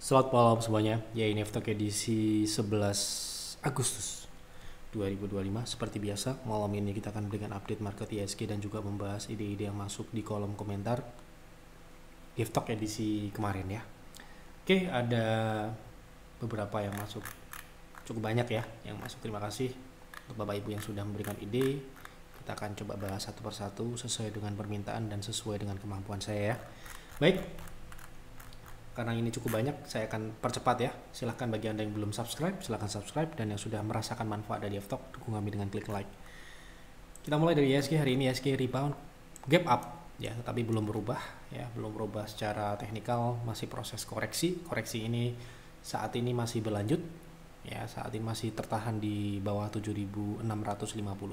Selamat malam semuanya. Ya, ini Talk edisi 11 Agustus 2025. Seperti biasa, malam ini kita akan berikan update market ISG dan juga membahas ide-ide yang masuk di kolom komentar Talk edisi kemarin ya. Oke, ada beberapa yang masuk. Cukup banyak ya yang masuk. Terima kasih untuk Bapak Ibu yang sudah memberikan ide. Kita akan coba bahas satu persatu sesuai dengan permintaan dan sesuai dengan kemampuan saya ya. Baik, karena ini cukup banyak, saya akan percepat ya. Silahkan bagi Anda yang belum subscribe, silahkan subscribe. Dan yang sudah merasakan manfaat dari Talk, dukung kami dengan klik like. Kita mulai dari ISG. Hari ini ISG rebound, gap up ya, tetapi belum berubah ya, belum berubah secara teknikal, masih proses koreksi. Koreksi ini saat ini masih berlanjut ya, saat ini masih tertahan di bawah 7.650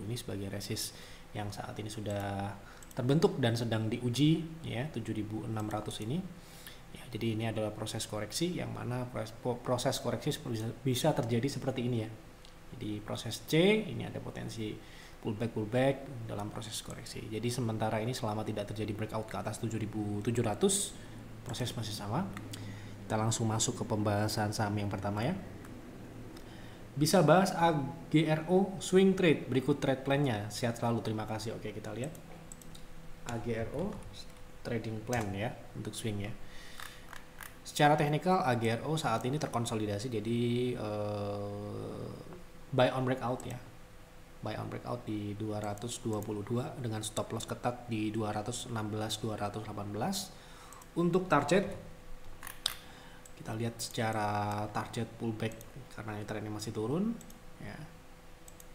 ini sebagai resist yang saat ini sudah terbentuk dan sedang diuji ya, 7.600 ini. Ya, jadi ini adalah proses koreksi yang mana proses koreksi bisa terjadi seperti ini ya. Jadi proses C ini ada potensi pullback dalam proses koreksi. Jadi sementara ini selama tidak terjadi breakout ke atas 7.700, proses masih sama. Kita langsung masuk ke pembahasan saham yang pertama ya. Bisa bahas AGRO swing trade, berikut trade plan-nya. Sehat selalu, terima kasih. Oke, kita lihat AGRO trading plan ya untuk swing ya. Secara teknikal AGRO saat ini terkonsolidasi, jadi buy on breakout ya, buy on breakout di 222 dengan stop loss ketat di 216 218. Untuk target kita lihat secara target pullback karena ini trennya masih turun ya.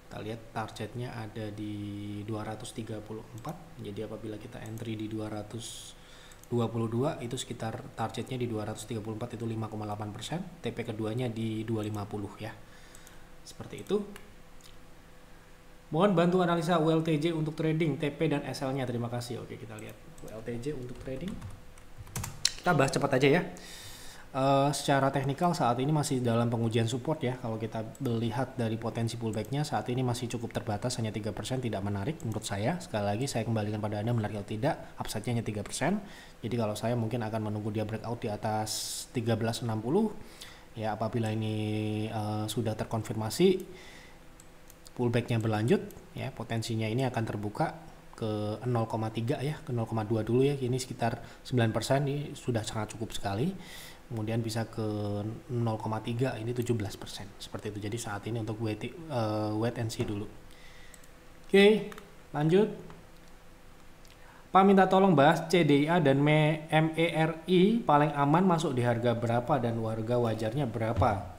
Kita lihat targetnya ada di 234. Jadi apabila kita entry di 222 itu sekitar targetnya di 234 itu 5,8%, TP keduanya di 250 ya. Seperti itu. Mohon bantu analisa WLTJ untuk trading, TP dan SL-nya. Terima kasih. Oke, kita lihat WLTJ untuk trading. Kita bahas cepat aja ya. Secara teknikal saat ini masih dalam pengujian support ya. Kalau kita melihat dari potensi pullbacknya saat ini masih cukup terbatas, hanya 3%, tidak menarik menurut saya. Sekali lagi saya kembalikan pada Anda, menarik atau tidak, upside-nya hanya 3%. Jadi kalau saya mungkin akan menunggu dia breakout di atas 1360 ya. Apabila ini sudah terkonfirmasi pullbacknya berlanjut ya, potensinya ini akan terbuka ke 0,3 ya, ke 0,2 dulu ya. Ini sekitar 9%, ini sudah sangat cukup sekali. Kemudian bisa ke 0,3, ini 17%. Seperti itu. Jadi saat ini untuk wait and see dulu. Oke, lanjut. Pak minta tolong bahas CDIA dan MERI paling aman masuk di harga berapa dan harga wajarnya berapa?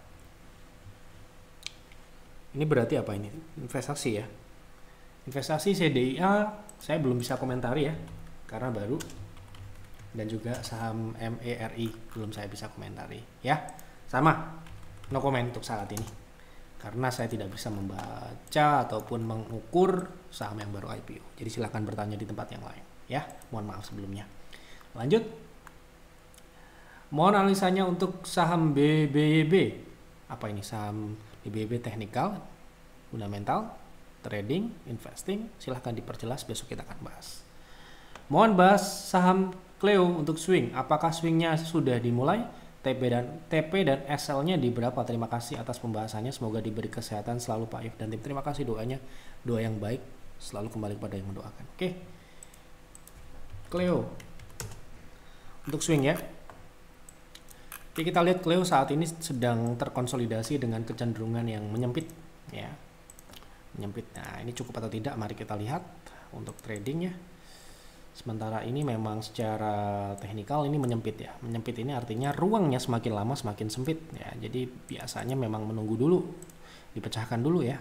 Ini berarti apa ini? Investasi ya. Investasi CDIA saya belum bisa komentari ya, karena baru. Dan juga saham MERI belum saya bisa komentari ya. Sama, no comment untuk saat ini karena saya tidak bisa membaca ataupun mengukur saham yang baru IPO. Jadi silahkan bertanya di tempat yang lain ya. Mohon maaf sebelumnya. Lanjut. Mohon analisanya untuk saham BBYB. Apa ini? Saham BBYB teknikal, fundamental, trading, investing. Silahkan diperjelas, besok kita akan bahas. Mohon bahas saham Cleo untuk swing. Apakah swingnya sudah dimulai? TP dan SL-nya di berapa? Terima kasih atas pembahasannya. Semoga diberi kesehatan selalu Pak Yuf dan tim. Terima kasih doanya. Doa yang baik selalu kembali kepada yang mendoakan. Oke. Cleo untuk swing ya. Oke, kita lihat Cleo saat ini sedang terkonsolidasi dengan kecenderungan yang menyempit ya. Menyempit. Nah, ini cukup atau tidak? Mari kita lihat untuk trading ya. Sementara ini memang secara teknikal ini menyempit ya. Menyempit ini artinya ruangnya semakin lama semakin sempit ya. Jadi biasanya memang menunggu dulu, dipecahkan dulu ya.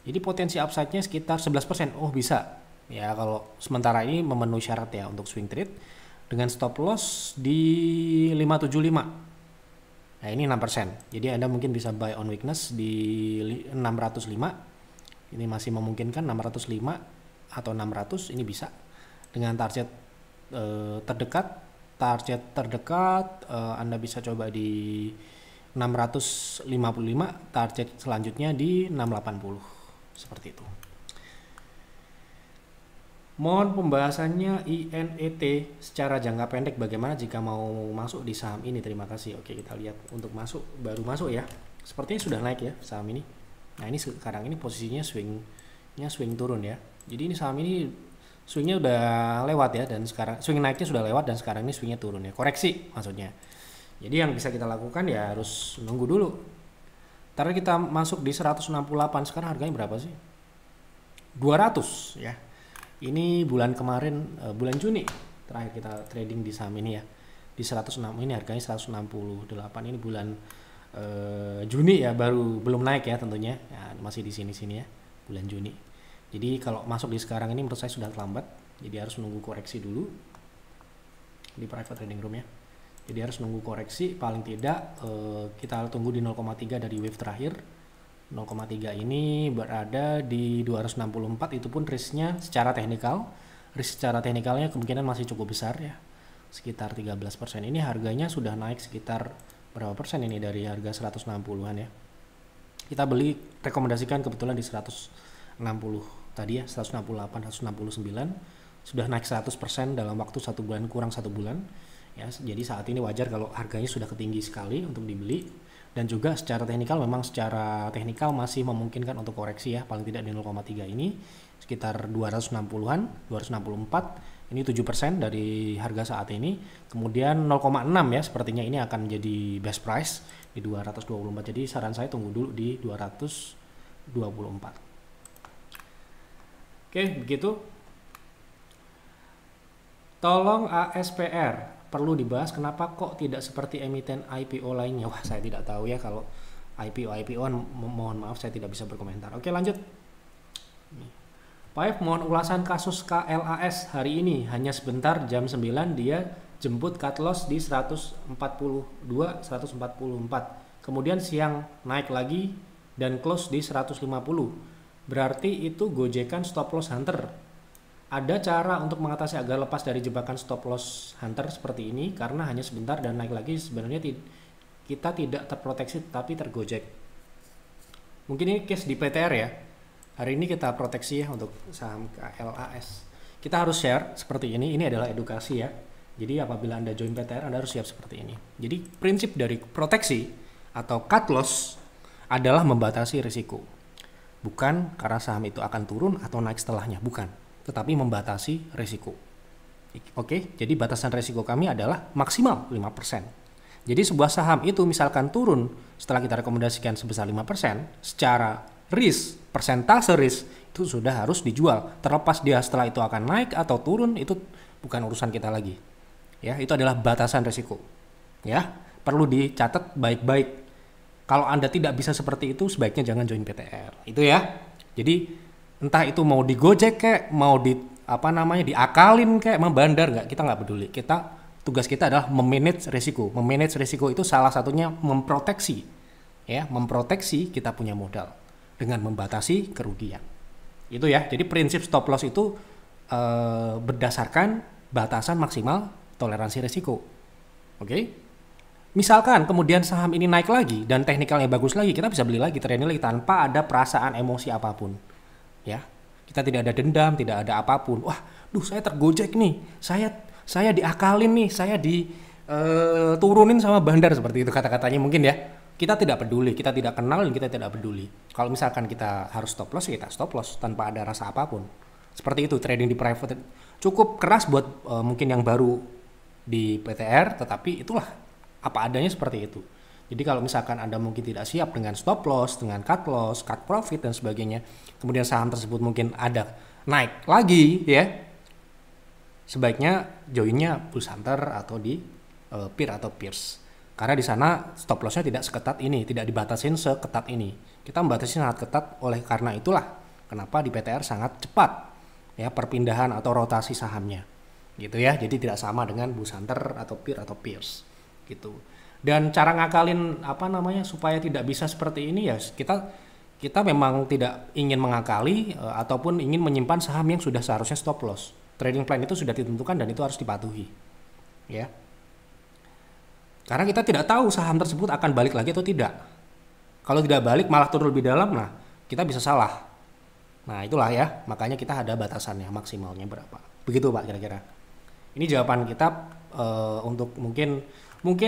Jadi potensi upside-nya sekitar 11%. Oh, bisa. Ya, kalau sementara ini memenuhi syarat ya untuk swing trade dengan stop loss di 575. Nah, ini 6%. Jadi Anda mungkin bisa buy on weakness di 605. Ini masih memungkinkan 605 atau 600 ini bisa. Dengan target terdekat Anda bisa coba di 655, target selanjutnya di 680 seperti itu. Mohon pembahasannya INET secara jangka pendek bagaimana jika mau masuk di saham ini. Terima kasih. Oke, kita lihat untuk masuk, baru masuk ya. Sepertinya sudah naik ya saham ini. Nah, ini sekarang ini posisinya swing turun ya. Jadi ini saham ini swingnya udah lewat ya, dan sekarang swing naiknya sudah lewat dan sekarang ini swingnya turun ya. Koreksi maksudnya. Jadi yang bisa kita lakukan ya harus nunggu dulu. Ntar kita masuk di 168, sekarang harganya berapa sih? 200 ya. Ini bulan kemarin, bulan Juni terakhir kita trading di saham ini ya, di 106. Ini harganya 168. Ini bulan Juni ya, baru belum naik ya tentunya ya, masih di sini ya bulan Juni. Jadi kalau masuk di sekarang ini menurut saya sudah terlambat, jadi harus nunggu koreksi dulu di private trading room ya. Jadi harus nunggu koreksi, paling tidak kita tunggu di 0,3 dari wave terakhir. 0,3 ini berada di 264, itu pun risknya secara teknikal. Risk secara teknikalnya kemungkinan masih cukup besar ya, sekitar 13%. Ini harganya sudah naik sekitar berapa persen ini dari harga 160-an ya. Kita beli, rekomendasikan kebetulan di 160 tadi ya, 168, 169. Sudah naik 100% dalam waktu 1 bulan, kurang 1 bulan. Ya, jadi saat ini wajar kalau harganya sudah ketinggi sekali untuk dibeli. Dan juga secara teknikal, memang secara teknikal masih memungkinkan untuk koreksi ya, paling tidak di 0,3 ini sekitar 260-an, 264. Ini 7% dari harga saat ini. Kemudian 0,6 ya, sepertinya ini akan menjadi best price di 224. Jadi saran saya tunggu dulu di 224. Oke, begitu. Tolong ASPR perlu dibahas kenapa kok tidak seperti emiten IPO lainnya. Wah, saya tidak tahu ya kalau IPO-IPO, mohon maaf saya tidak bisa berkomentar. Oke, lanjut. Pak F, mohon ulasan kasus KLAS hari ini. Hanya sebentar, jam 9 dia jemput cut loss di 142, 144. Kemudian siang naik lagi dan close di 150. Berarti itu gojekan stop loss hunter. Ada cara untuk mengatasi agar lepas dari jebakan stop loss hunter seperti ini, karena hanya sebentar dan naik lagi sebenarnya kita tidak terproteksi tapi tergojek. Mungkin ini case di PTR ya. Hari ini kita proteksi ya untuk saham KLAS. Kita harus share seperti ini adalah edukasi ya. Jadi apabila Anda join PTR, Anda harus siap seperti ini. Jadi prinsip dari proteksi atau cut loss adalah membatasi risiko. Bukan karena saham itu akan turun atau naik setelahnya, bukan. Tetapi membatasi risiko. Oke, jadi batasan risiko kami adalah maksimal 5%. Jadi sebuah saham itu misalkan turun setelah kita rekomendasikan sebesar 5%, secara risk, persentase risk itu sudah harus dijual. Terlepas dia setelah itu akan naik atau turun, itu bukan urusan kita lagi. Ya, itu adalah batasan risiko. Ya, perlu dicatat baik-baik. Kalau Anda tidak bisa seperti itu, sebaiknya jangan join PTR. Itu ya. Jadi entah itu mau digojek kayak, mau diakalin kayak, membandar nggak, kita nggak peduli. Tugas kita adalah memanage risiko. Memanage risiko itu salah satunya memproteksi, ya, memproteksi kita punya modal dengan membatasi kerugian. Itu ya. Jadi prinsip stop loss itu berdasarkan batasan maksimal toleransi risiko. Oke? Misalkan kemudian saham ini naik lagi dan teknikalnya bagus lagi, kita bisa beli lagi, trading lagi tanpa ada perasaan emosi apapun. Ya, kita tidak ada dendam, tidak ada apapun. Wah, saya tergojek nih, saya diakalin nih, saya diturunin sama bandar, seperti itu kata-katanya mungkin ya. Kita tidak peduli, kita tidak kenal dan kita tidak peduli. Kalau misalkan kita harus stop loss, kita stop loss tanpa ada rasa apapun. Seperti itu trading di private. Cukup keras buat mungkin yang baru di PTR, tetapi itulah apa adanya seperti itu. Jadi kalau misalkan Anda mungkin tidak siap dengan stop loss, dengan cut loss, cut profit dan sebagainya, kemudian saham tersebut mungkin ada naik lagi ya, sebaiknya joinnya Bulls Hunter atau di peer atau peers. Karena di sana stop lossnya tidak seketat ini, tidak dibatasin seketat ini. Kita membatasi sangat ketat, oleh karena itulah kenapa di PTR sangat cepat ya perpindahan atau rotasi sahamnya. Gitu ya. Jadi tidak sama dengan Bulls Hunter atau peer atau peers gitu. Dan cara ngakalin supaya tidak bisa seperti ini ya, kita memang tidak ingin mengakali ataupun ingin menyimpan saham yang sudah seharusnya stop loss. Trading plan itu sudah ditentukan dan itu harus dipatuhi. Ya. Karena kita tidak tahu saham tersebut akan balik lagi atau tidak. Kalau tidak balik malah turun lebih dalam, nah kita bisa salah. Nah, itulah ya, makanya kita ada batasannya maksimalnya berapa. Begitu Pak kira-kira. Ini jawaban kita untuk mungkin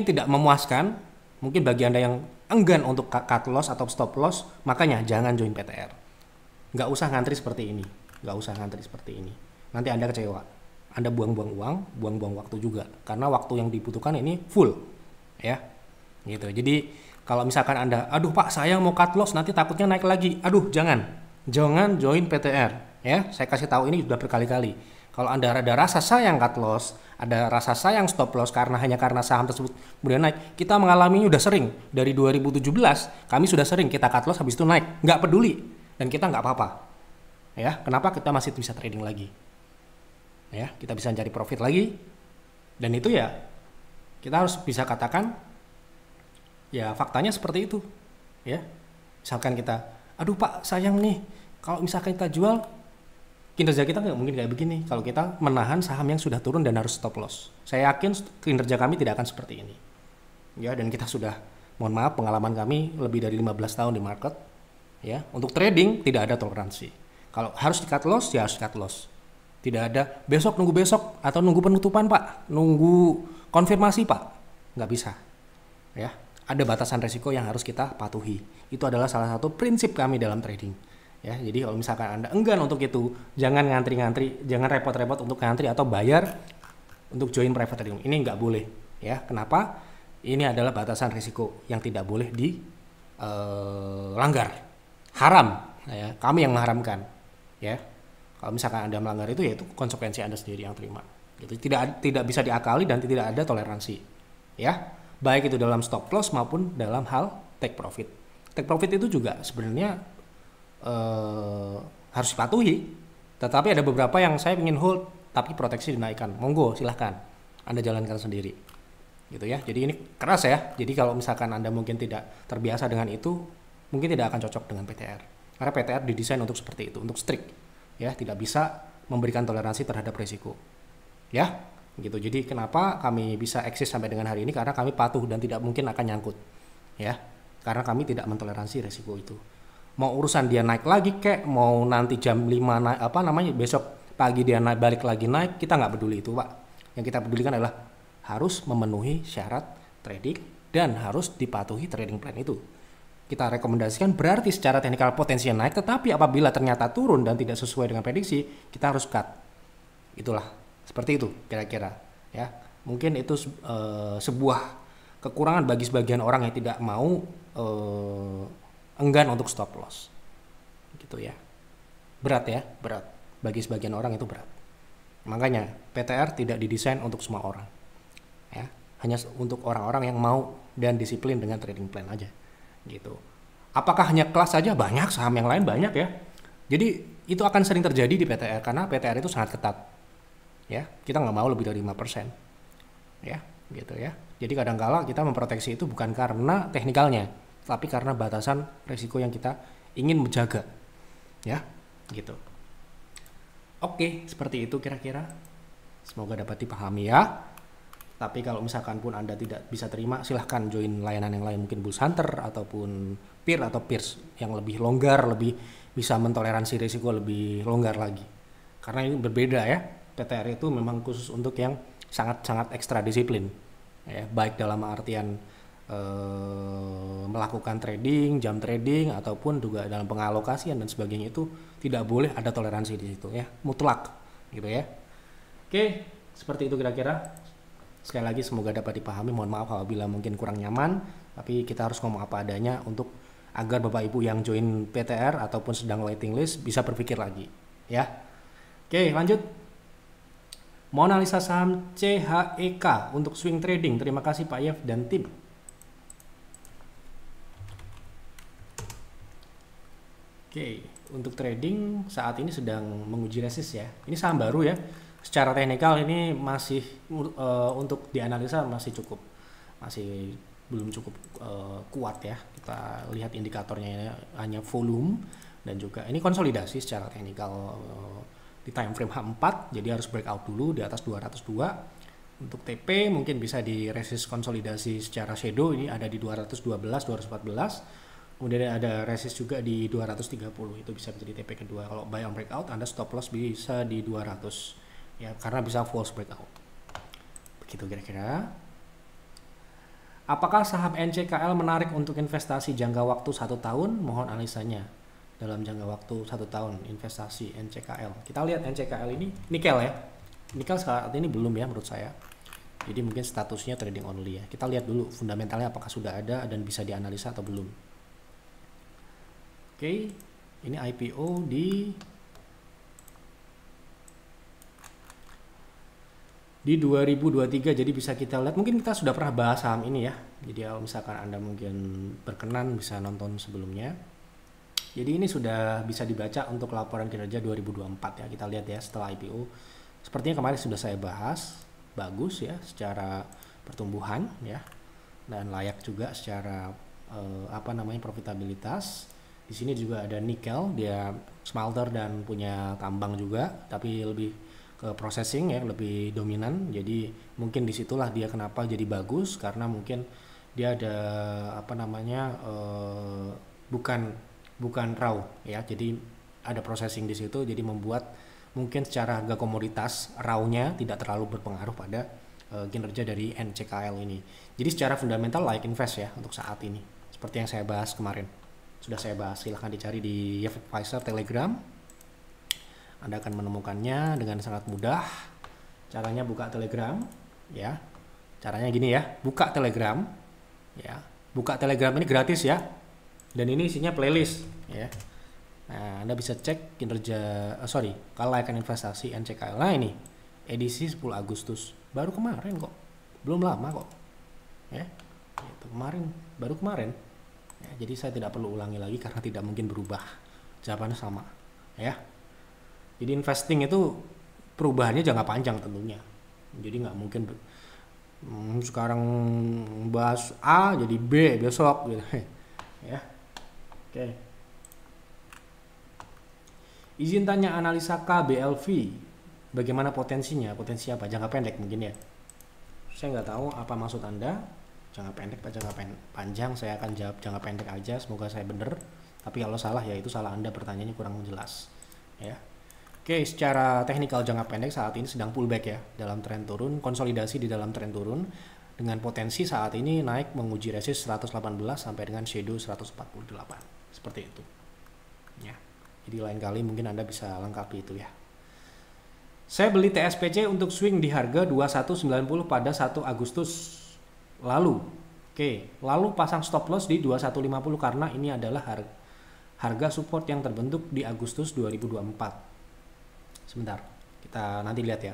tidak memuaskan, mungkin bagi Anda yang enggan untuk cut loss atau stop loss, makanya jangan join PTR. Nggak usah ngantri seperti ini, nggak usah ngantri seperti ini. Nanti Anda kecewa, Anda buang-buang uang, buang-buang waktu juga, karena waktu yang dibutuhkan ini full, ya, gitu. Jadi kalau misalkan Anda, aduh Pak, saya mau cut loss, nanti takutnya naik lagi, aduh jangan join PTR, ya. Saya kasih tahu ini sudah berkali-kali. Kalau Anda ada rasa sayang cut loss, ada rasa sayang stop loss hanya karena saham tersebut kemudian naik, kita mengalaminya udah sering. Dari 2017 kami sudah sering kita cut loss habis itu naik, nggak peduli dan kita nggak apa-apa. Ya, kenapa kita masih bisa trading lagi? Ya, kita bisa cari profit lagi. Dan itu ya kita harus bisa katakan ya faktanya seperti itu. Ya. Misalkan kita, aduh Pak, sayang nih kalau misalkan kita jual, kinerja kita nggak mungkin kayak begini kalau kita menahan saham yang sudah turun dan harus stop loss. Saya yakin kinerja kami tidak akan seperti ini. Ya, dan kita sudah, mohon maaf, pengalaman kami lebih dari 15 tahun di market. Ya, untuk trading tidak ada toleransi. Kalau harus di cut loss, ya harus cut loss. Tidak ada nunggu besok atau nunggu penutupan Pak, nunggu konfirmasi Pak. Nggak bisa. Ya, ada batasan resiko yang harus kita patuhi. Itu adalah salah satu prinsip kami dalam trading. Ya, jadi kalau misalkan Anda enggan untuk itu, jangan ngantri-ngantri, jangan repot-repot untuk ngantri atau bayar untuk join private trading. Ini nggak boleh, ya. Kenapa? Ini adalah batasan risiko yang tidak boleh dilanggar. Haram, ya. Kami yang mengharamkan, ya. Kalau misalkan Anda melanggar itu, ya itu konsekuensi Anda sendiri yang terima. Gitu. Tidak bisa diakali dan tidak ada toleransi, ya. Baik itu dalam stop loss maupun dalam hal take profit. Take profit itu juga sebenarnya harus dipatuhi, tetapi ada beberapa yang saya ingin hold tapi proteksi dinaikkan, monggo silahkan Anda jalankan sendiri, gitu ya. Jadi ini keras ya, jadi kalau misalkan Anda mungkin tidak terbiasa dengan itu, mungkin tidak akan cocok dengan PTR, karena PTR didesain untuk seperti itu, untuk strict, ya, tidak bisa memberikan toleransi terhadap risiko, ya, gitu. Jadi kenapa kami bisa eksis sampai dengan hari ini, karena kami patuh dan tidak mungkin akan nyangkut, ya, karena kami tidak mentoleransi risiko itu. Mau urusan dia naik lagi kek, mau nanti jam 5 naik, besok pagi dia naik, balik lagi naik, kita nggak peduli itu Pak. Yang kita pedulikan adalah harus memenuhi syarat trading dan harus dipatuhi trading plan itu. Kita rekomendasikan berarti secara teknikal potensinya naik, tetapi apabila ternyata turun dan tidak sesuai dengan prediksi, kita harus cut. Itulah, seperti itu kira-kira, ya. Mungkin itu sebuah kekurangan bagi sebagian orang yang tidak mau enggan untuk stop loss, gitu ya. Berat ya, berat. Bagi sebagian orang itu berat. Makanya PTR tidak didesain untuk semua orang, ya. Hanya untuk orang-orang yang mau dan disiplin dengan trading plan aja, gitu. Apakah hanya kelas saja? Banyak saham yang lain banyak ya. Jadi itu akan sering terjadi di PTR karena PTR itu sangat ketat, ya. Kita nggak mau lebih dari 5%, ya, gitu ya. Jadi kadang-kala kita memproteksi itu bukan karena teknikalnya, tapi karena batasan risiko yang kita ingin menjaga, ya, gitu. Oke, seperti itu kira-kira. Semoga dapat dipahami ya. Tapi kalau misalkan pun Anda tidak bisa terima, silahkan join layanan yang lain, mungkin Bulls Hunter ataupun Peer atau Peers yang lebih longgar, lebih bisa mentoleransi risiko lebih longgar lagi. Karena ini berbeda ya. PTR itu memang khusus untuk yang sangat-sangat ekstra disiplin, ya, baik dalam artian melakukan trading, jam trading ataupun juga dalam pengalokasian dan sebagainya, itu tidak boleh ada toleransi di situ ya, mutlak gitu ya. Oke, seperti itu kira-kira. Sekali lagi semoga dapat dipahami. Mohon maaf apabila mungkin kurang nyaman, tapi kita harus ngomong apa adanya untuk agar Bapak Ibu yang join PTR ataupun sedang waiting list bisa berpikir lagi ya. Oke, lanjut. Mau analisa saham CHEK untuk swing trading. Terima kasih Pak Yev dan tim. Oke, untuk trading saat ini sedang menguji resist ya. Ini saham baru ya. Secara teknikal ini masih untuk dianalisa masih belum cukup kuat ya. Kita lihat indikatornya hanya volume dan juga ini konsolidasi secara teknikal di time frame H4, jadi harus breakout dulu di atas 202. Untuk TP mungkin bisa di resist konsolidasi secara shadow, ini ada di 212, 214. Kemudian ada resist juga di 230, itu bisa menjadi TP kedua. Kalau buy on breakout, Anda stop loss bisa di 200 ya, karena bisa false breakout. Begitu kira-kira. Apakah saham NCKL menarik untuk investasi jangka waktu 1 tahun? Mohon analisanya dalam jangka waktu 1 tahun investasi NCKL. Kita lihat NCKL ini nikel ya. Nikel saat ini belum ya menurut saya. Jadi mungkin statusnya trading only ya. Kita lihat dulu fundamentalnya apakah sudah ada dan bisa dianalisa atau belum. Oke, ini IPO di 2023, jadi bisa kita lihat, mungkin kita sudah pernah bahas saham ini ya. Jadi kalau misalkan Anda mungkin berkenan bisa nonton sebelumnya. Jadi ini sudah bisa dibaca untuk laporan kinerja 2024 ya. Kita lihat ya setelah IPO. Sepertinya kemarin sudah saya bahas, bagus ya secara pertumbuhan ya. Dan layak juga secara profitabilitas. Di sini juga ada nikel, dia smelter dan punya tambang juga, tapi lebih ke processing ya, lebih dominan. Jadi mungkin disitulah dia kenapa jadi bagus, karena mungkin dia ada bukan raw ya, jadi ada processing di situ, jadi membuat mungkin secara harga komoditas rawnya tidak terlalu berpengaruh pada kinerja dari NCKL ini. Jadi secara fundamental like invest ya untuk saat ini, seperti yang saya bahas kemarin. Sudah saya bahas, silahkan dicari di Yef Advisor Telegram. Anda akan menemukannya dengan sangat mudah. Caranya buka Telegram ya. Caranya gini ya, buka Telegram ya. Buka Telegram ini gratis ya. Dan ini isinya playlist ya. Nah, Anda bisa cek kinerja kalau akan investasi NCKL. Nah, ini edisi 10 Agustus. Baru kemarin kok. Belum lama kok. Ya. Itu baru kemarin. Ya, jadi saya tidak perlu ulangi lagi karena tidak mungkin berubah. Jawabannya sama ya. Jadi investing itu perubahannya jangka panjang tentunya. Jadi nggak mungkin sekarang bahas A jadi B besok gitu ya. Oke. Izin tanya analisa KBLV. Bagaimana potensinya? Potensi apa? Jangka pendek mungkin ya. Saya nggak tahu apa maksud Anda. Jangka pendek atau jangka panjang, saya akan jawab jangka pendek aja, semoga saya benar. Tapi kalau salah ya itu salah Anda, pertanyaannya kurang jelas ya. Oke, secara teknikal jangka pendek saat ini sedang pullback ya, dalam tren turun, konsolidasi di dalam tren turun dengan potensi saat ini naik menguji resist 118 sampai dengan shadow 148. Seperti itu. Ya. Jadi lain kali mungkin Anda bisa lengkapi itu ya. Saya beli TSPC untuk swing di harga 2190 pada 1 Agustus lalu. Lalu pasang stop loss di 2150 karena ini adalah harga support yang terbentuk di Agustus 2024. Sebentar, kita nanti lihat ya.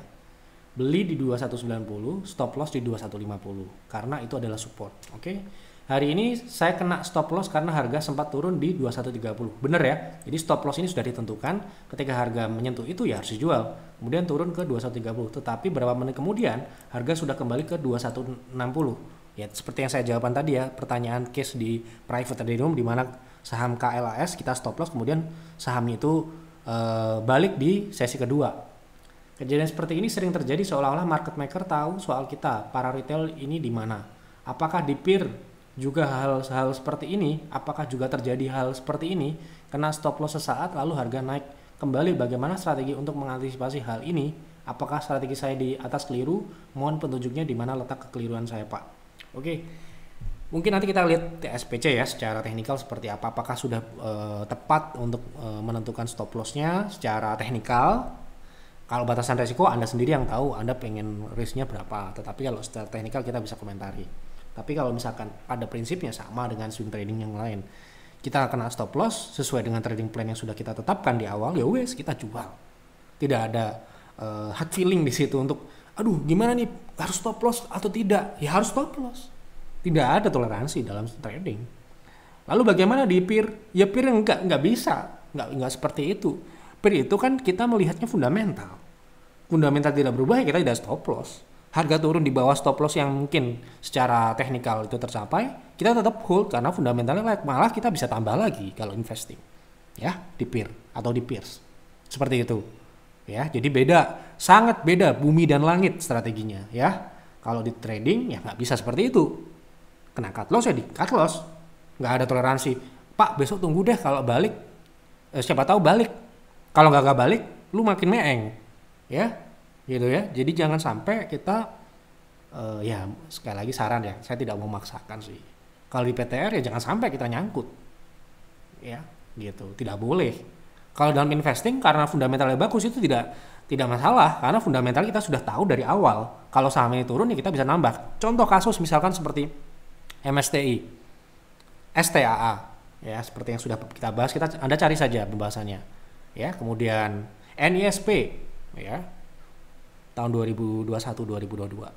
Beli di 2190, stop loss di 2150 karena itu adalah support. Hari ini saya kena stop loss karena harga sempat turun di 2130. Bener ya? Jadi stop loss ini sudah ditentukan, ketika harga menyentuh itu ya harus dijual. Kemudian turun ke 2130. Tetapi berapa menit kemudian harga sudah kembali ke 2160. Ya seperti yang saya jawaban tadi ya, pertanyaan case di private trading room di mana saham KLAS kita stop loss, kemudian sahamnya itu balik di sesi kedua. Kejadian seperti ini sering terjadi seolah-olah market maker tahu soal kita, para retail ini di mana. Apakah di peer juga hal seperti ini? Apakah juga terjadi hal seperti ini? Kena stop loss sesaat lalu harga naik kembali. Bagaimana strategi untuk mengantisipasi hal ini? Apakah strategi saya di atas keliru? Mohon petunjuknya di mana letak kekeliruan saya, Pak. Mungkin nanti kita lihat TSPC ya secara teknikal seperti apa. Apakah sudah tepat untuk menentukan stop lossnya secara teknikal? Kalau batasan resiko Anda sendiri yang tahu, Anda pengen risknya berapa. Tetapi kalau secara teknikal kita bisa komentari. Tapi kalau misalkan pada prinsipnya sama dengan swing trading yang lain, kita kena stop loss sesuai dengan trading plan yang sudah kita tetapkan di awal, ya wes kita jual. Tidak ada hard feeling di situ untuk aduh gimana nih harus stop loss atau tidak. Ya harus stop loss. Tidak ada toleransi dalam trading. Lalu bagaimana di peer? Ya peer nggak bisa, nggak seperti itu. Peer itu kan kita melihatnya fundamental. Fundamental tidak berubah ya kita tidak stop loss. Harga turun di bawah stop loss yang mungkin secara teknikal itu tercapai, kita tetap hold karena fundamentalnya naik, malah kita bisa tambah lagi kalau investing. Ya, di peer atau di peers. Seperti itu. Ya, jadi beda, sangat beda bumi dan langit strateginya, ya. Kalau di trading ya nggak bisa seperti itu. Kena cut loss ya di cut loss. Nggak ada toleransi. Pak besok tunggu deh kalau balik, siapa tahu balik. Kalau nggak balik, lu makin meeng, ya, gitu ya. Jadi jangan sampai kita, ya sekali lagi saran ya, saya tidak mau memaksakan sih. Kalau di PTR ya jangan sampai kita nyangkut, ya, gitu. Tidak boleh. Kalau dalam investing karena fundamentalnya bagus itu tidak masalah, karena fundamental kita sudah tahu dari awal. Kalau sahamnya turun ya kita bisa nambah. Contoh kasus misalkan seperti MSTI, STAA, ya seperti yang sudah kita bahas, Anda cari saja pembahasannya. Ya, kemudian NISP, ya, tahun 2021-2022.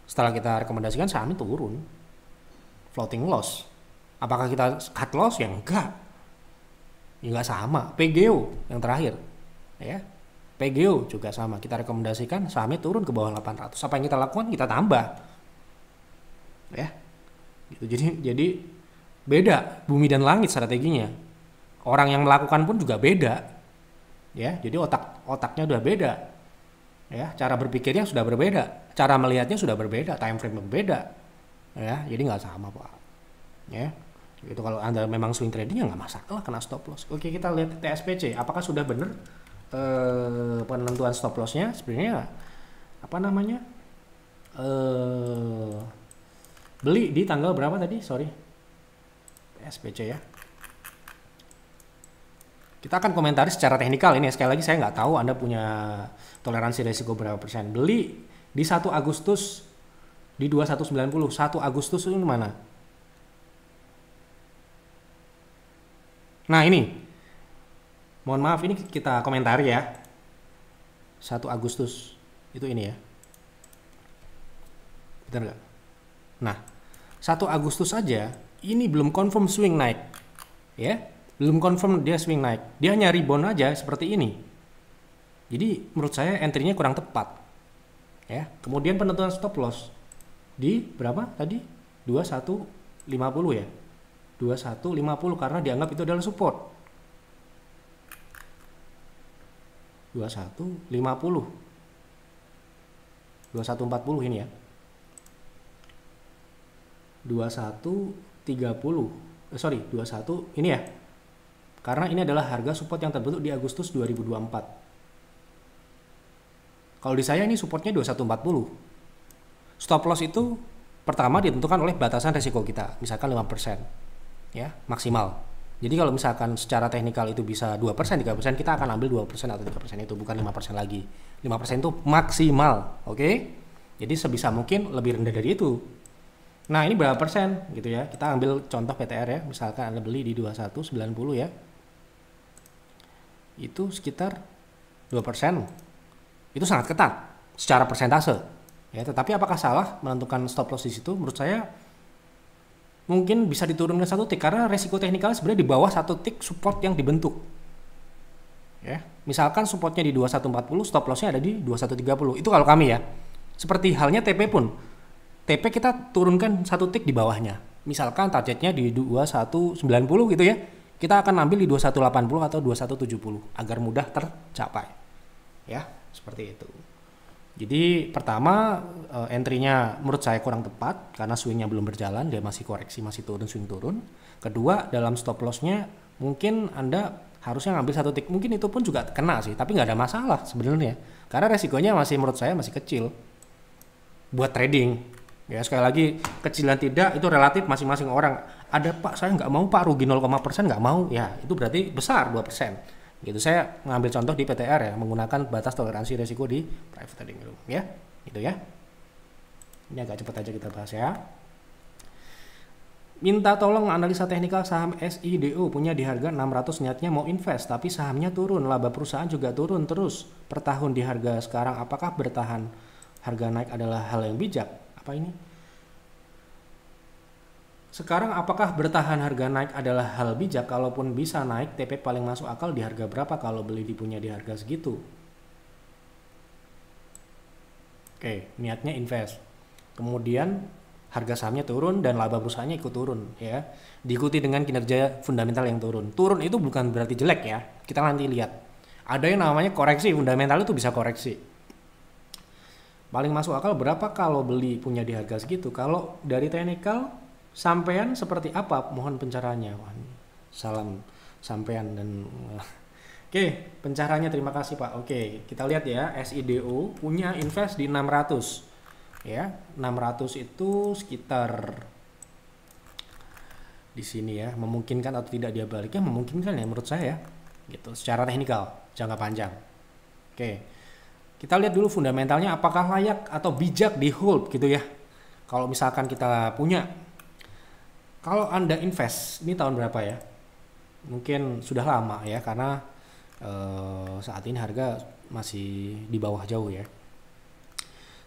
Setelah kita rekomendasikan sahamnya turun, floating loss. Apakah kita cut loss? Ya enggak. Ya enggak sama. PGO yang terakhir, ya. PGO juga sama. Kita rekomendasikan sahamnya turun ke bawah 800. Apa yang kita lakukan? Kita tambah. Ya. Gitu. Jadi beda bumi dan langit strateginya. Orang yang melakukan pun juga beda, ya. Jadi otaknya udah beda, ya. Cara berpikirnya sudah berbeda, cara melihatnya sudah berbeda, time frame berbeda, ya. Jadi nggak sama, Pak, ya. Itu kalau Anda memang swing trading ya nggak masalah kena stop loss. Oke, kita lihat TSPC, apakah sudah benar penentuan stop lossnya? Sebenarnya apa namanya, beli di tanggal berapa tadi? Sorry, TSPC ya. Kita akan komentari secara teknikal ini. Sekali lagi saya nggak tahu Anda punya toleransi risiko berapa persen. Beli di 1 Agustus di 2190. 1 Agustus itu mana? Nah ini. Mohon maaf ini kita komentari ya. 1 Agustus itu ini ya. Benar nggak? Nah 1 Agustus saja ini belum confirm swing naik, ya. Belum confirm dia swing naik, dia hanya rebound aja seperti ini. Jadi menurut saya entry-nya kurang tepat, ya. Kemudian penentuan stop loss di berapa tadi? 2150 ya. 2150 karena dianggap itu adalah support. 2150 2140 ini ya. 2130 sorry 21 ini ya. Karena ini adalah harga support yang terbentuk di Agustus 2024. Kalau di saya ini supportnya 2140. Stop loss itu pertama ditentukan oleh batasan resiko kita, misalkan 5%, ya, maksimal. Jadi kalau misalkan secara teknikal itu bisa 2%, 3%, kita akan ambil 2% atau 3% itu, bukan 5% lagi. 5% itu maksimal, oke? Jadi sebisa mungkin lebih rendah dari itu. Nah, ini berapa persen gitu ya? Kita ambil contoh PTR ya, misalkan Anda beli di 2190 ya. Itu sekitar 2%. Itu sangat ketat secara persentase. Ya, tetapi apakah salah menentukan stop loss di situ? Menurut saya mungkin bisa diturunkan 1 tick karena resiko teknikalnya sebenarnya di bawah 1 tick support yang dibentuk. Ya, misalkan supportnya di 2140, stop lossnya ada di 2130. Itu kalau kami ya. Seperti halnya TP pun. TP kita turunkan 1 tick di bawahnya. Misalkan targetnya di 2190 gitu ya. Kita akan ambil di 2180 atau 2170 agar mudah tercapai. Ya, seperti itu. Jadi pertama entry-nya menurut saya kurang tepat karena swing-nya belum berjalan, dia masih koreksi, masih turun, swing turun. Kedua, dalam stop loss-nya mungkin Anda harusnya ngambil 1 tick. Mungkin itu pun juga kena sih, tapi nggak ada masalah sebenarnya. Karena resikonya masih menurut saya masih kecil buat trading. Ya, sekali lagi kecil dan tidak itu relatif masing-masing orang. Ada Pak, saya nggak mau Pak, rugi 0,% nggak mau. Ya, itu berarti besar 2%. Gitu, saya mengambil contoh di PTR ya, menggunakan batas toleransi risiko di private trading room ya. Gitu ya. Ini agak cepat aja kita bahas ya. Minta tolong analisa teknikal saham SIDO punya di harga 600, niatnya mau invest tapi sahamnya turun, laba perusahaan juga turun terus per tahun di harga sekarang. Apakah bertahan harga naik adalah hal yang bijak? Apa ini? Sekarang apakah bertahan harga naik adalah hal bijak? Kalaupun bisa naik, TP paling masuk akal di harga berapa kalau beli dipunya di harga segitu? Oke, niatnya invest. Kemudian harga sahamnya turun dan laba perusahaannya ikut turun ya. Diikuti dengan kinerja fundamental yang turun. Turun itu bukan berarti jelek ya. Kita nanti lihat. Ada yang namanya koreksi, fundamental itu bisa koreksi. Paling masuk akal berapa kalau beli punya di harga segitu? Kalau dari teknikal sampean seperti apa? Mohon pencerahannya. Wah, Salam sampean dan oke, pencaraannya terima kasih Pak. Oke, kita lihat ya, SIDO punya invest di 600. Ya, 600 itu sekitar di sini ya, memungkinkan atau tidak dia baliknya, memungkinkan ya menurut saya gitu, secara teknikal jangka panjang. Oke, kita lihat dulu fundamentalnya apakah layak atau bijak di hold gitu ya. Kalau misalkan kita punya, kalau Anda invest ini tahun berapa ya, mungkin sudah lama ya, karena saat ini harga masih di bawah jauh ya.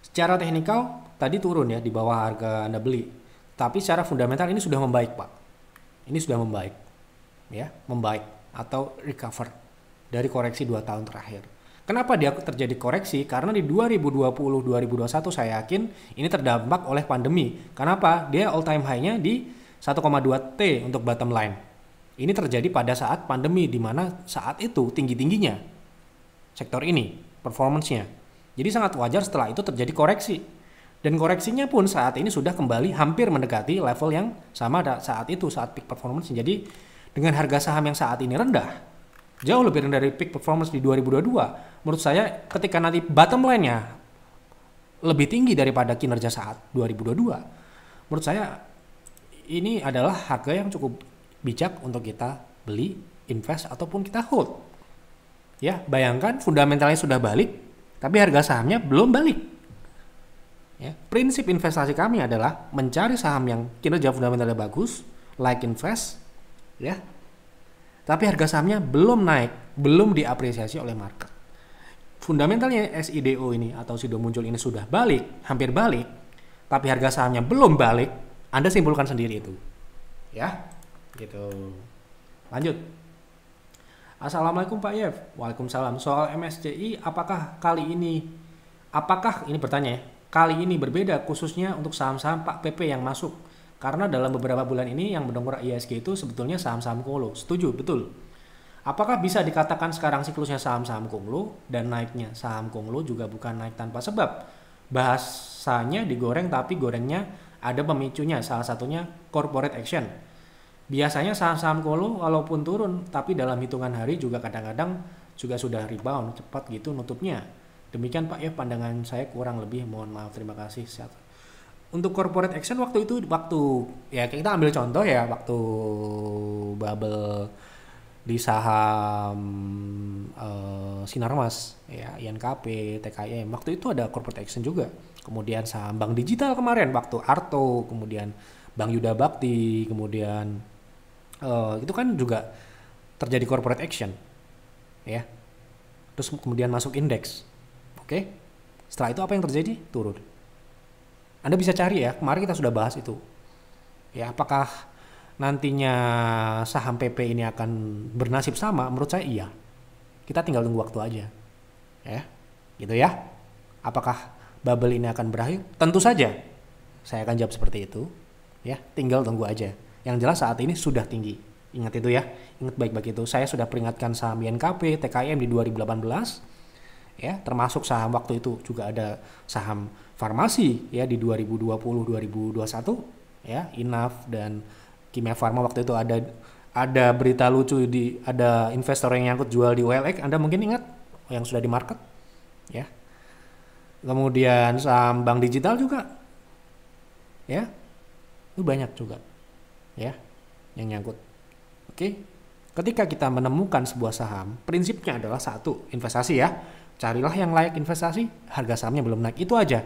Secara teknikal tadi turun ya, di bawah harga Anda beli, tapi secara fundamental ini sudah membaik Pak. Ini sudah membaik ya, membaik atau recover dari koreksi 2 tahun terakhir. Kenapa dia terjadi koreksi? Karena di 2020-2021 saya yakin ini terdampak oleh pandemi. Kenapa? Dia all time high-nya di 1,2 T untuk bottom line. Ini terjadi pada saat pandemi, di mana saat itu tinggi-tingginya sektor ini performance-nya. Jadi sangat wajar setelah itu terjadi koreksi. Dan koreksinya pun saat ini sudah kembali hampir mendekati level yang sama saat itu, saat peak performance. Jadi dengan harga saham yang saat ini rendah, jauh lebih rendah dari peak performance di 2022, menurut saya ketika nanti bottom line-nya lebih tinggi daripada kinerja saat 2022, menurut saya ini adalah harga yang cukup bijak untuk kita beli, invest, ataupun kita hold. Ya, bayangkan fundamentalnya sudah balik, tapi harga sahamnya belum balik. Ya, prinsip investasi kami adalah mencari saham yang kinerja fundamentalnya bagus, like invest, ya. Tapi harga sahamnya belum naik, belum diapresiasi oleh market. Fundamentalnya SIDO ini atau SIDO muncul ini sudah balik, hampir balik, tapi harga sahamnya belum balik. Anda simpulkan sendiri itu, ya, gitu. Lanjut. Assalamualaikum Pak Yev. Waalaikumsalam. Soal MSCI, apakah ini bertanya ya, kali ini berbeda khususnya untuk saham-saham Pak PP yang masuk? Karena dalam beberapa bulan ini yang mendongkrak IHSG itu sebetulnya saham-saham konglo. Setuju, betul. Apakah bisa dikatakan sekarang siklusnya saham-saham konglo dan naiknya saham konglo juga bukan naik tanpa sebab? Bahasanya digoreng tapi gorengnya ada pemicunya, salah satunya corporate action. Biasanya saham-saham konglo walaupun turun tapi dalam hitungan hari juga kadang-kadang juga sudah rebound cepat gitu nutupnya. Demikian Pak ya, pandangan saya kurang lebih, mohon maaf, terima kasih. Untuk corporate action waktu ya kita ambil contoh ya, waktu bubble di saham Sinarmas ya, INKP, TKIM, waktu itu ada corporate action juga. Kemudian saham bank digital kemarin waktu Arto, kemudian Bank Yuda Bakti, kemudian itu kan juga terjadi corporate action ya, terus kemudian masuk indeks. Oke, setelah itu apa yang terjadi? Turun. Anda bisa cari ya, kemarin kita sudah bahas itu ya, apakah nantinya saham PP ini akan bernasib sama? Menurut saya iya, kita tinggal tunggu waktu aja ya, gitu ya. Apakah bubble ini akan berakhir? Tentu saja saya akan jawab seperti itu ya, tinggal tunggu aja. Yang jelas saat ini sudah tinggi, ingat itu ya, ingat baik-baik itu. Saya sudah peringatkan saham INKP, TKIM di 2018 ya, termasuk saham waktu itu juga ada saham farmasi ya di 2020-2021 ya, Inaf dan Kimia Farma. Waktu itu ada berita lucu, ada investor yang nyangkut jual di OLX, Anda mungkin ingat, yang sudah di market ya. Kemudian saham bank digital juga ya, itu banyak juga ya yang nyangkut. Oke, ketika kita menemukan sebuah saham, prinsipnya adalah satu, investasi ya, carilah yang layak investasi, harga sahamnya belum naik, itu aja.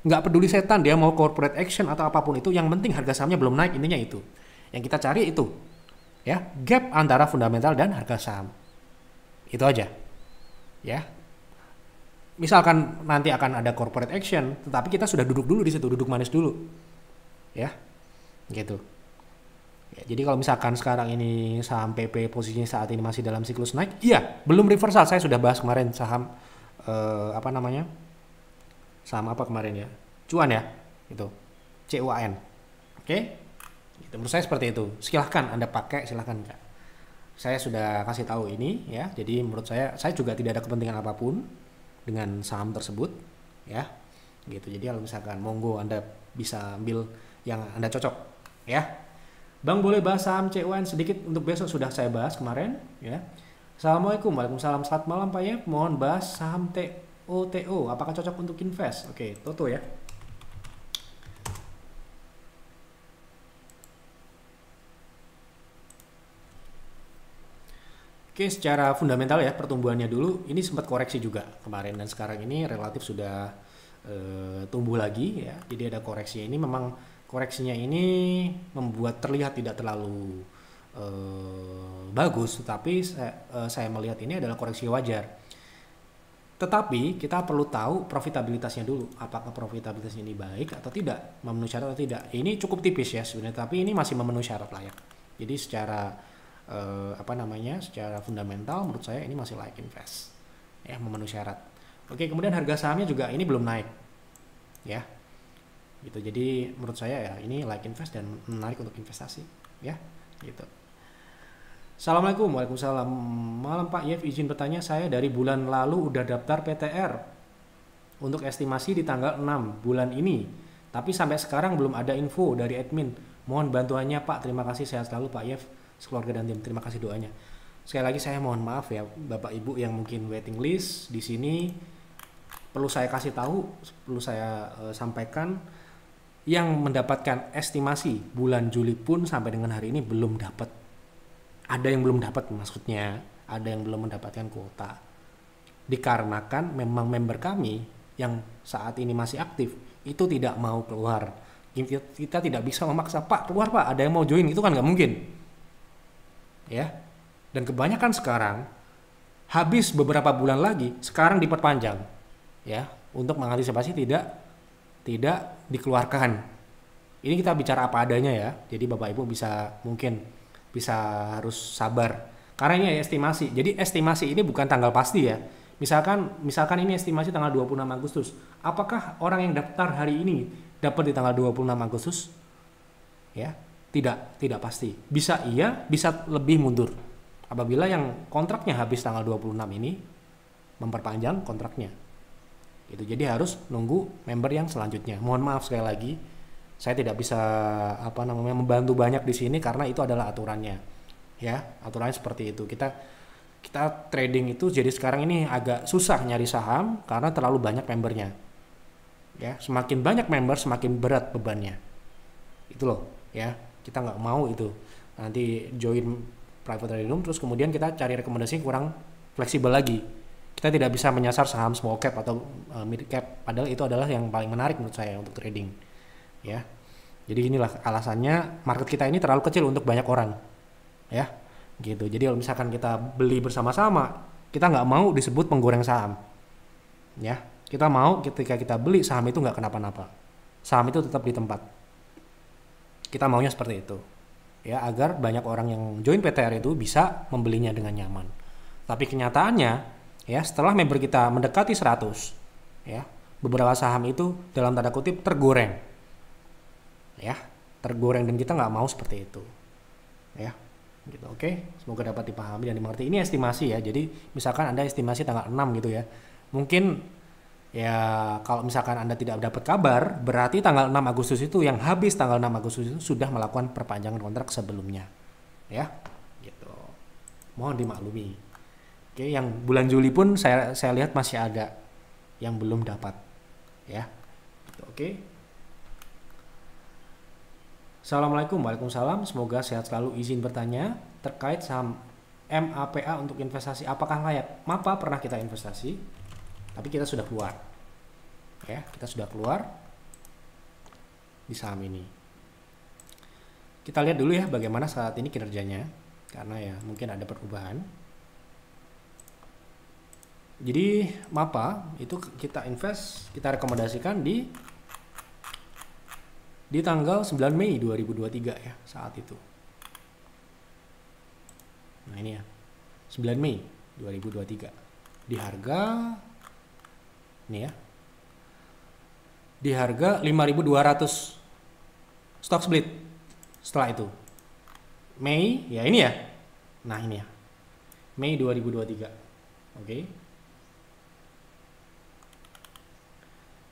Nggak peduli setan dia mau corporate action atau apapun itu, yang penting harga sahamnya belum naik, intinya itu. Yang kita cari itu ya, gap antara fundamental dan harga saham. Itu aja ya. Misalkan nanti akan ada corporate action, tetapi kita sudah duduk dulu di situ, duduk manis dulu ya, gitu ya. Jadi kalau misalkan sekarang ini saham PP posisinya saat ini masih dalam siklus naik, iya, belum reversal. Saya sudah bahas kemarin saham saham apa kemarin ya, cuan ya, itu CUAN. Oke, itu menurut saya seperti itu. Silahkan Anda pakai, silahkan enggak. Saya sudah kasih tahu ini ya. Jadi menurut saya juga tidak ada kepentingan apapun dengan saham tersebut ya, gitu. Jadi kalau misalkan monggo Anda bisa ambil yang Anda cocok ya. Bang boleh bahas saham CUN sedikit untuk besok, sudah saya bahas kemarin ya. Assalamualaikum, waalaikumsalam, selamat malam Pak Yef. Mohon bahas saham TOTO, apakah cocok untuk invest? Oke, Toto ya. Oke, secara fundamental ya pertumbuhannya dulu ini sempat koreksi juga kemarin dan sekarang ini relatif sudah tumbuh lagi ya. Jadi ada koreksi ini, memang koreksinya ini membuat terlihat tidak terlalu bagus, tetapi saya melihat ini adalah koreksi wajar. Tetapi kita perlu tahu profitabilitasnya dulu, apakah profitabilitasnya ini baik atau tidak, memenuhi syarat atau tidak. Ini cukup tipis ya sebenarnya, tapi ini masih memenuhi syarat layak. Jadi secara secara fundamental menurut saya ini masih layak invest ya, memenuhi syarat. Oke, kemudian harga sahamnya juga ini belum naik ya gitu. Jadi menurut saya ya ini layak invest dan menarik untuk investasi ya gitu. Assalamualaikum, waalaikumsalam, malam Pak Yef, izin bertanya, saya dari bulan lalu udah daftar PTR untuk estimasi di tanggal 6 bulan ini, tapi sampai sekarang belum ada info dari admin. Mohon bantuannya Pak, terima kasih, sehat selalu Pak Yef, keluarga dan tim, terima kasih doanya. Sekali lagi saya mohon maaf ya Bapak Ibu yang mungkin waiting list di sini. Perlu saya kasih tahu, perlu saya sampaikan, yang mendapatkan estimasi bulan Juli pun sampai dengan hari ini belum dapat. Ada yang belum dapat, maksudnya ada yang belum mendapatkan kuota. Dikarenakan memang member kami yang saat ini masih aktif itu tidak mau keluar. Kita tidak bisa memaksa, Pak keluar Pak, ada yang mau join, itu kan nggak mungkin. Ya, dan kebanyakan sekarang habis beberapa bulan lagi sekarang diperpanjang ya untuk mengantisipasi tidak dikeluarkan. Ini kita bicara apa adanya ya, jadi Bapak Ibu bisa harus sabar karena ini estimasi. Jadi estimasi ini bukan tanggal pasti ya. Misalkan ini estimasi tanggal 26 Agustus. Apakah orang yang daftar hari ini dapat di tanggal 26 Agustus? Ya, tidak pasti. Bisa iya, bisa lebih mundur. Apabila yang kontraknya habis tanggal 26 ini memperpanjang kontraknya. Itu jadi harus nunggu member yang selanjutnya. Mohon maaf sekali lagi, saya tidak bisa membantu banyak di sini karena itu adalah aturannya. Ya, aturannya seperti itu. Kita trading itu jadi sekarang ini agak susah nyari saham karena terlalu banyak membernya. Ya, semakin banyak member semakin berat bebannya. Itu loh, ya. Kita nggak mau itu. Nanti join private trading room terus kemudian kita cari rekomendasi kurang fleksibel lagi. Kita tidak bisa menyasar saham small cap atau mid cap, padahal itu adalah yang paling menarik menurut saya untuk trading. Ya, jadi inilah alasannya market kita ini terlalu kecil untuk banyak orang, ya, gitu. Jadi kalau misalkan kita beli bersama-sama, kita nggak mau disebut penggoreng saham, ya. Kita mau ketika kita beli saham itu nggak kenapa-napa, saham itu tetap di tempat. Kita maunya seperti itu, ya, agar banyak orang yang join PTR itu bisa membelinya dengan nyaman. Tapi kenyataannya, ya, setelah member kita mendekati 100, ya, beberapa saham itu dalam tanda kutip tergoreng. Ya, tergoreng, dan kita nggak mau seperti itu ya gitu. Oke, semoga dapat dipahami dan dimengerti. Ini estimasi ya, jadi misalkan Anda estimasi tanggal 6 gitu ya, mungkin ya kalau misalkan Anda tidak dapat kabar, berarti tanggal 6 Agustus itu yang habis tanggal 6 Agustus itu sudah melakukan perpanjangan kontrak sebelumnya ya gitu, mohon dimaklumi. Oke, yang bulan Juli pun saya lihat masih ada yang belum dapat ya gitu. Oke. Assalamualaikum, waalaikumsalam, semoga sehat selalu. Izin bertanya terkait saham MAPA untuk investasi, apakah layak? MAPA pernah kita investasi, tapi kita sudah keluar. Ya, kita sudah keluar di saham ini. Kita lihat dulu ya bagaimana saat ini kinerjanya, karena ya mungkin ada perubahan. Jadi MAPA itu kita invest, kita rekomendasikan di tanggal 9 Mei 2023 ya, saat itu. Nah ini ya, 9 Mei 2023 di harga ini ya, di harga 5.200 stock split. Setelah itu Mei ya ini ya, nah ini ya, Mei 2023. Oke.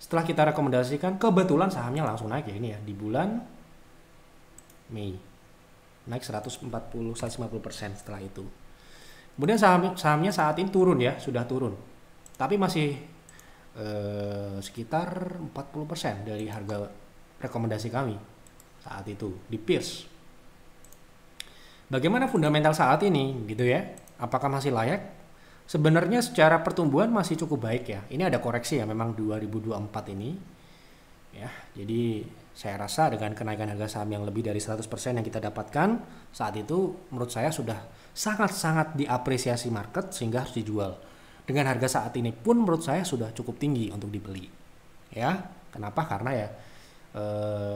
Setelah kita rekomendasikan, kebetulan sahamnya langsung naik ya ini ya di bulan Mei. naik 150% setelah itu. Kemudian sahamnya saat ini turun ya, sudah turun. Tapi masih sekitar 40% dari harga rekomendasi kami saat itu di Pierce. Bagaimana fundamental saat ini gitu ya? Apakah masih layak? Sebenarnya secara pertumbuhan masih cukup baik ya. Ini ada koreksi ya memang 2024 ini. Ya, jadi saya rasa dengan kenaikan harga saham yang lebih dari 100% yang kita dapatkan saat itu menurut saya sudah sangat-sangat diapresiasi market sehingga harus dijual. Dengan harga saat ini pun menurut saya sudah cukup tinggi untuk dibeli. Ya, kenapa? Karena ya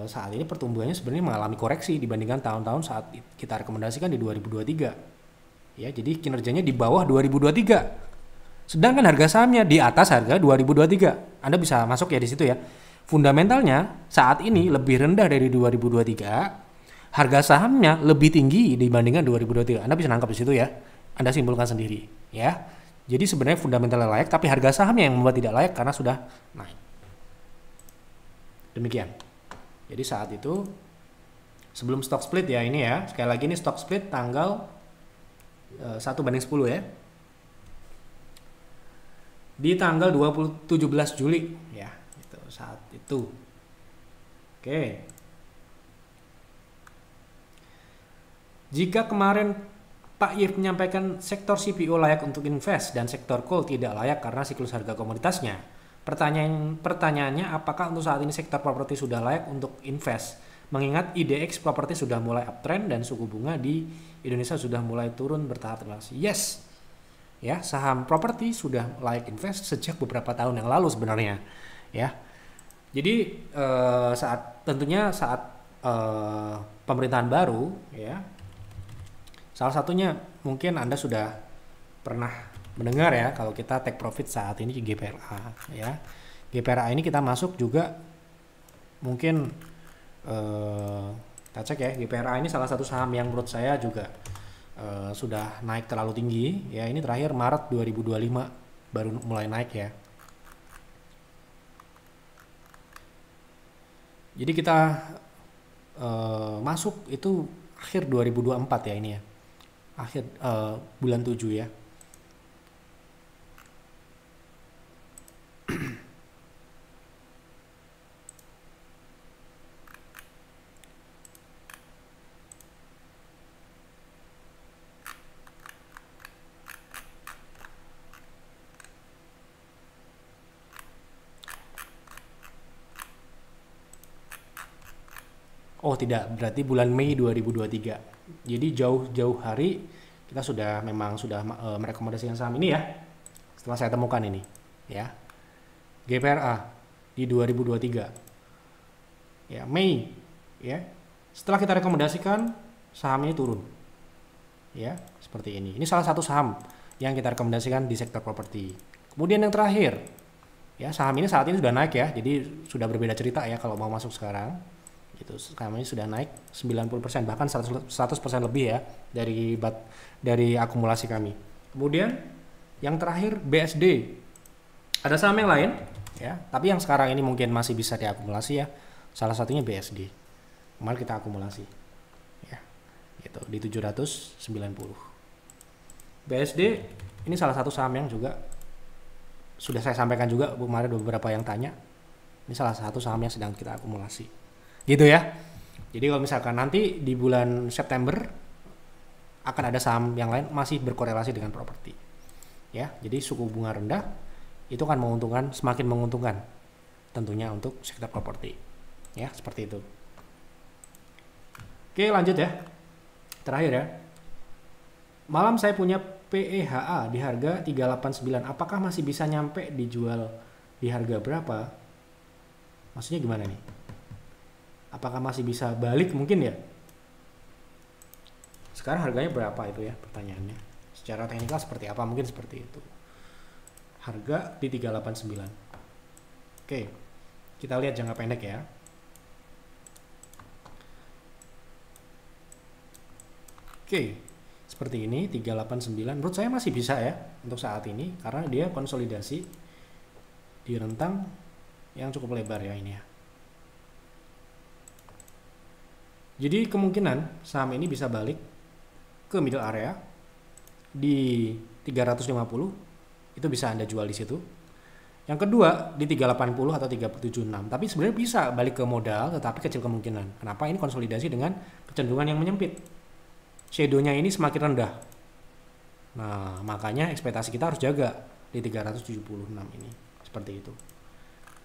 saat ini pertumbuhannya sebenarnya mengalami koreksi dibandingkan tahun-tahun saat kita rekomendasikan di 2023. Ya, jadi kinerjanya di bawah 2023. Sedangkan harga sahamnya di atas harga 2023. Anda bisa masuk ya di situ ya. Fundamentalnya saat ini lebih rendah dari 2023. Harga sahamnya lebih tinggi dibandingkan 2023. Anda bisa nangkap di situ ya. Anda simpulkan sendiri ya. Jadi sebenarnya fundamentalnya layak, tapi harga sahamnya yang membuat tidak layak karena sudah naik. Demikian. Jadi saat itu sebelum stock split ya ini ya. Sekali lagi ini stock split tanggal 1/10 ya. Di tanggal 17 Juli ya, gitu, saat itu. Oke. Jika kemarin Pak Yif menyampaikan sektor CPO layak untuk invest dan sektor coal tidak layak karena siklus harga komoditasnya. Pertanyaannya apakah untuk saat ini sektor properti sudah layak untuk invest? Mengingat IDX properti sudah mulai uptrend dan suku bunga di Indonesia sudah mulai turun bertahap. Yes. Ya, saham properti sudah layak invest sejak beberapa tahun yang lalu sebenarnya. Ya. Jadi tentunya saat pemerintahan baru ya. Salah satunya mungkin Anda sudah pernah mendengar ya kalau kita take profit saat ini GPRA ya. GPRA ini kita masuk juga mungkin kita cek ya, GPRA ini salah satu saham yang menurut saya juga sudah naik terlalu tinggi ya. Ini terakhir Maret 2025 baru mulai naik ya. Jadi kita masuk itu akhir 2024 ya ini ya. Akhir bulan 7 ya. Oh tidak, berarti bulan Mei 2023. Jadi jauh-jauh hari kita sudah merekomendasikan saham ini ya. Setelah saya temukan ini ya. GPRA di 2023. Ya, Mei ya. Setelah kita rekomendasikan sahamnya turun. Ya, seperti ini. Ini salah satu saham yang kita rekomendasikan di sektor properti. Kemudian yang terakhir ya, saham ini saat ini sudah naik ya. Jadi sudah berbeda cerita ya kalau mau masuk sekarang. Gitu, sekarang ini sudah naik 90% bahkan 100% lebih ya dari akumulasi kami. Kemudian yang terakhir BSD. Ada saham yang lain ya, tapi yang sekarang ini mungkin masih bisa diakumulasi ya. Salah satunya BSD. Kemarin kita akumulasi. Ya. Gitu di 790. BSD ini salah satu saham yang juga sudah saya sampaikan juga kemarin beberapa yang tanya. Ini salah satu saham yang sedang kita akumulasi. Gitu ya. Jadi kalau misalkan nanti di bulan September akan ada saham yang lain masih berkorelasi dengan properti. Ya, jadi suku bunga rendah itu kan semakin menguntungkan tentunya untuk sektor properti. Ya, seperti itu. Oke, lanjut ya. Terakhir ya. Malam saya punya PEHA di harga 389. Apakah masih bisa nyampe dijual di harga berapa? Maksudnya gimana nih? Apakah masih bisa balik mungkin ya? Sekarang harganya berapa itu ya pertanyaannya. Secara teknikal seperti apa? Mungkin seperti itu. Harga di 389. Oke. Kita lihat jangka pendek ya. Oke. Seperti ini 389. Menurut saya masih bisa ya untuk saat ini karena dia konsolidasi di rentang yang cukup lebar ya ini ya. Jadi kemungkinan saham ini bisa balik ke middle area di 350, itu bisa Anda jual di situ. Yang kedua di 380 atau 376. Tapi sebenarnya bisa balik ke modal, tetapi kecil kemungkinan. Kenapa? Ini konsolidasi dengan kecenderungan yang menyempit. Shadow-nya ini semakin rendah. Nah, makanya ekspektasi kita harus jaga di 376 ini. Seperti itu.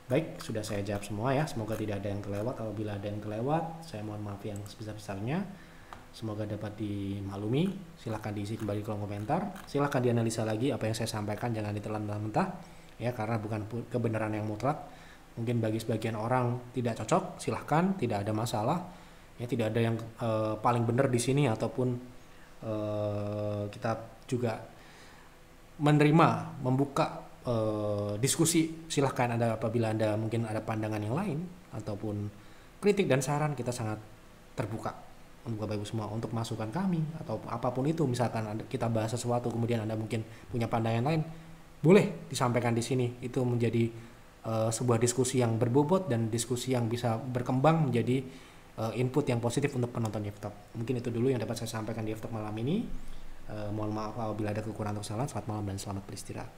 Baik, sudah saya jawab semua ya. Semoga tidak ada yang kelewat. Apabila ada yang kelewat, saya mohon maaf yang sebesar-besarnya. Semoga dapat dimaklumi. Silahkan diisi kembali di kolom komentar. Silahkan dianalisa lagi apa yang saya sampaikan. Jangan ditelan mentah ya, karena bukan kebenaran yang mutlak. Mungkin bagi sebagian orang tidak cocok, silahkan, tidak ada masalah. Ya, tidak ada yang paling benar di sini, ataupun kita juga menerima, membuka diskusi. Silahkan Anda, apabila Anda mungkin ada pandangan yang lain ataupun kritik dan saran, kita sangat terbuka untuk Bapak Ibu semua, untuk masukan kami atau apapun itu. Misalkan kita bahas sesuatu kemudian Anda mungkin punya pandangan lain, boleh disampaikan di sini. Itu menjadi sebuah diskusi yang berbobot dan diskusi yang bisa berkembang menjadi input yang positif untuk penonton Yeftalk. Mungkin itu dulu yang dapat saya sampaikan di Yeftalk malam ini. Mohon maaf apabila ada kekurangan atau kesalahan. Selamat malam dan selamat beristirahat.